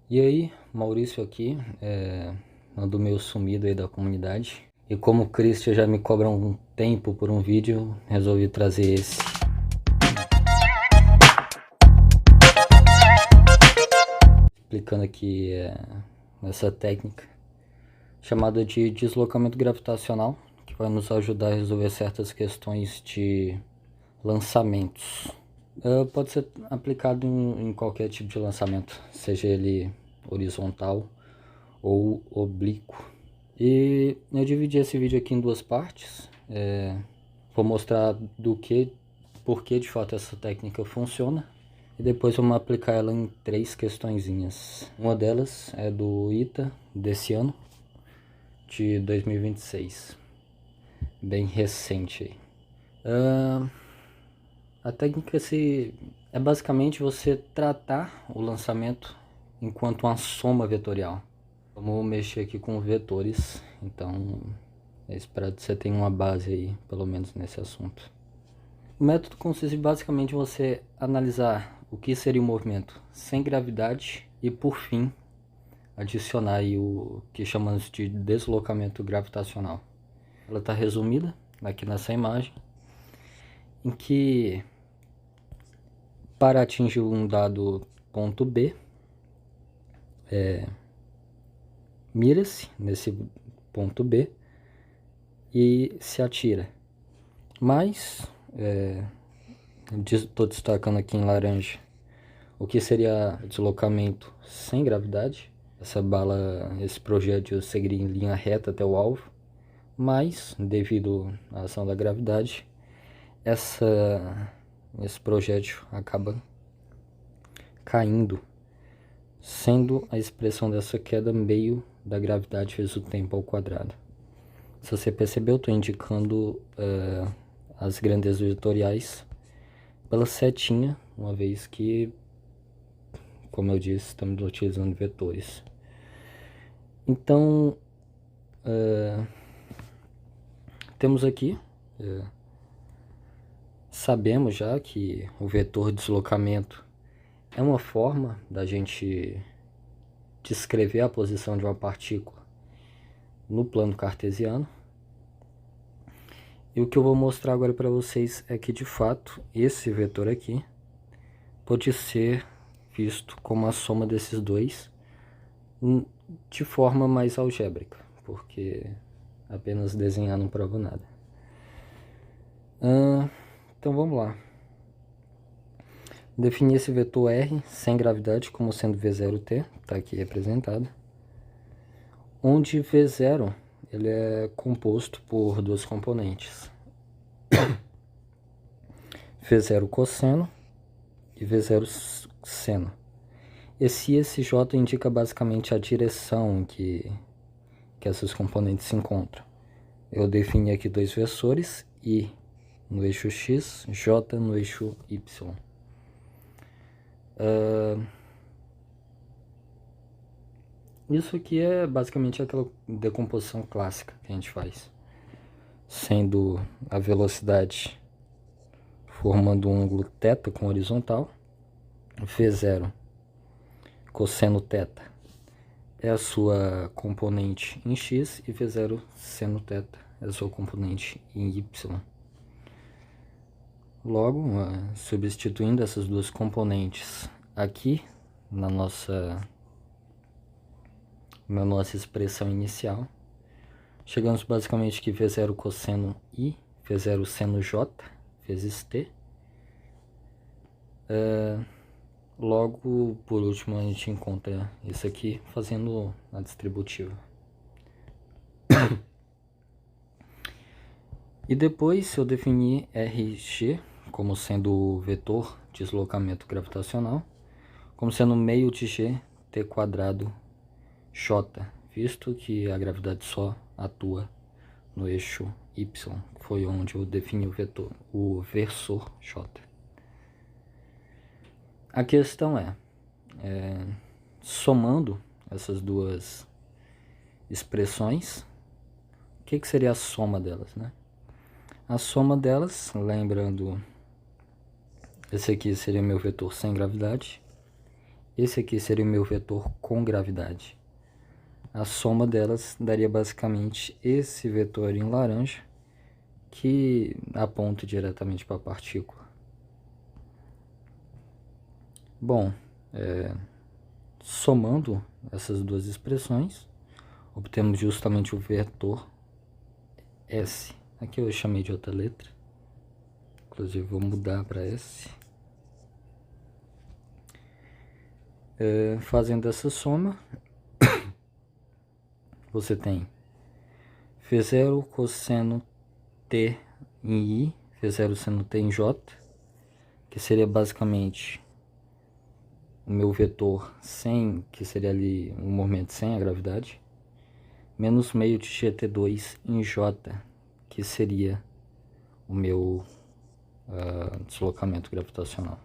E aí, Maurício aqui, ando meio sumido aí da comunidade. E como o Christian já me cobra um tempo por um vídeo, resolvi trazer esse. Explicando aqui essa técnica chamada de deslocamento gravitacional, que vai nos ajudar a resolver certas questões de lançamentos. Pode ser aplicado em qualquer tipo de lançamento, seja ele horizontal ou oblíquo. E eu dividi esse vídeo aqui em duas partes. Vou mostrar por que de fato essa técnica funciona. E depois vamos aplicar ela em 3 questõezinhas. Uma delas é do ITA desse ano, de 2026. Bem recente aí. A técnica é basicamente você tratar o lançamento enquanto uma soma vetorial. Vamos mexer aqui com vetores, então espero que você tenha uma base aí, pelo menos nesse assunto. O método consiste basicamente em você analisar o que seria o movimento sem gravidade e, por fim, adicionar aí o que chamamos de deslocamento gravitacional. Ela está resumida aqui nessa imagem, em que para atingir um dado ponto B, mira-se nesse ponto B e se atira. Mas, estou destacando aqui em laranja o que seria deslocamento sem gravidade. Esse projétil seguiria em linha reta até o alvo, mas devido à ação da gravidade, esse projétil acaba caindo, sendo a expressão dessa queda meio da gravidade vezes o tempo ao quadrado. Se você percebeu, eu estou indicando as grandezas vetoriais pela setinha, uma vez que, como eu disse, estamos utilizando vetores. Então, temos aqui, sabemos já que o vetor de deslocamento é uma forma da gente descrever a posição de uma partícula no plano cartesiano. E o que eu vou mostrar agora para vocês é que, de fato, esse vetor aqui pode ser visto como a soma desses dois de forma mais algébrica, porque apenas desenhar não prova nada. Então vamos lá. Definir esse vetor R sem gravidade como sendo V0t, está aqui representado, onde V0 ele é composto por duas componentes, V0 cosseno e V0 seno. Esse J indica basicamente a direção que essas componentes se encontram. Eu defini aqui dois versores, I no eixo X, J no eixo Y. Isso aqui é basicamente aquela decomposição clássica que a gente faz, sendo a velocidade formando um ângulo θ com horizontal, V0 cosseno θ é a sua componente em X e V0 seno θ é a sua componente em Y. Logo, substituindo essas duas componentes aqui na nossa expressão inicial, chegamos basicamente que V0 cosseno I, V0 seno J vezes T. Logo, por último, a gente encontra isso aqui fazendo a distributiva. E depois eu defini RG como sendo o vetor de deslocamento gravitacional, como sendo meio de G T quadrado J, visto que a gravidade só atua no eixo Y, que foi onde eu defini o versor J. A questão somando essas duas expressões, o que seria a soma delas, né? A soma delas, lembrando, esse aqui seria meu vetor sem gravidade, Esse aqui seria o meu vetor com gravidade. A soma delas daria basicamente esse vetor em laranja, que aponta diretamente para a partícula. Bom, somando essas duas expressões, obtemos justamente o vetor S. Aqui eu chamei de outra letra, inclusive vou mudar para S. Fazendo essa soma, você tem φ0 cosseno t em I, φ0 seno t em J, que seria basicamente o meu vetor sem, que seria ali um movimento sem a gravidade, menos meio de GT2 em J, que seria o meu deslocamento gravitacional.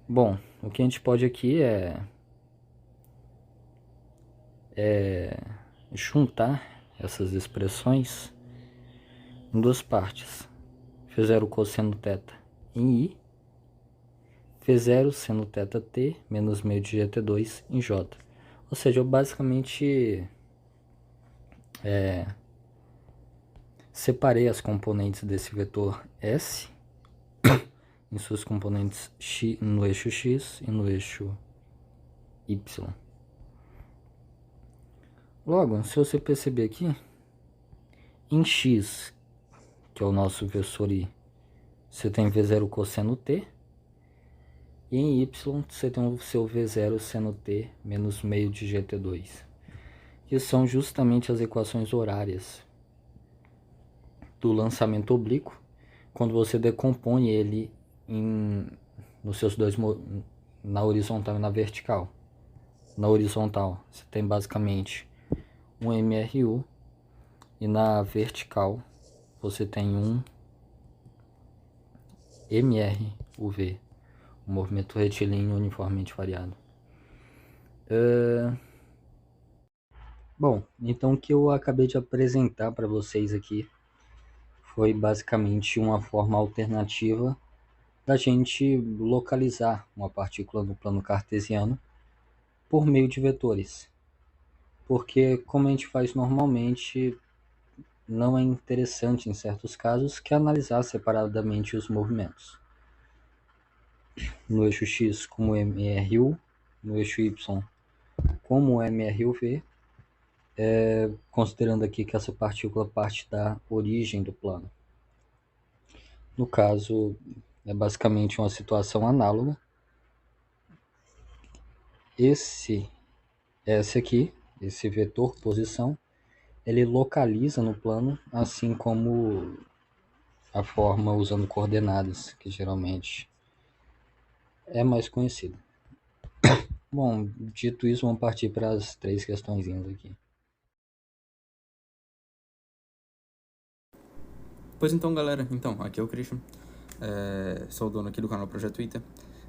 Bom, o que a gente pode aqui é juntar essas expressões em duas partes. φ0 cosseno θ em I, φ0 seno θt menos meio de GT2 em J. Ou seja, eu basicamente separei as componentes desse vetor S em suas componentes x, no eixo x e no eixo y. Logo, se você perceber aqui, em x, que é o nosso vetor I, você tem V0 cosseno t, e em y você tem o seu V0 seno t menos meio de GT2, que são justamente as equações horárias do lançamento oblíquo, quando você decompõe ele nos seus dois, na horizontal e na vertical. Na horizontal você tem basicamente um MRU, e na vertical você tem um MRUV, um movimento retilíneo uniformemente variado. Bom, então o que eu acabei de apresentar para vocês aqui foi basicamente uma forma alternativa da gente localizar uma partícula no plano cartesiano por meio de vetores. Porque, como a gente faz normalmente, não é interessante em certos casos que analisar separadamente os movimentos. No eixo X como MRU, no eixo Y como MRUV, considerando aqui que essa partícula parte da origem do plano. No caso, é basicamente uma situação análoga. Esse aqui, esse vetor posição, ele localiza no plano, assim como a forma usando coordenadas, que geralmente é mais conhecida. Bom, dito isso, vamos partir para as 3 questõezinhas aqui. Pois então, galera, aqui é o Christian, sou o dono aqui do canal Projeto Ita.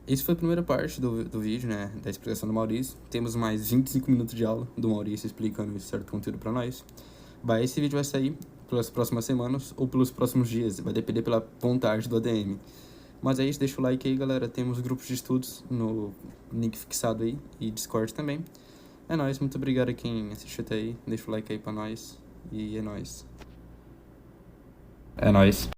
Essa foi a primeira parte do vídeo, né, da explicação do Maurício. Temos mais 25 minutos de aula do Maurício explicando esse certo conteúdo para nós. Esse vídeo vai sair pelas próximas semanas ou pelos próximos dias, vai depender pela vontade do ADM. Mas é isso, deixa o like aí, galera. Temos grupos de estudos no link fixado aí e Discord também. É nóis, muito obrigado a quem assistiu até aí. Deixa o like aí pra nós e é nóis. É nóis.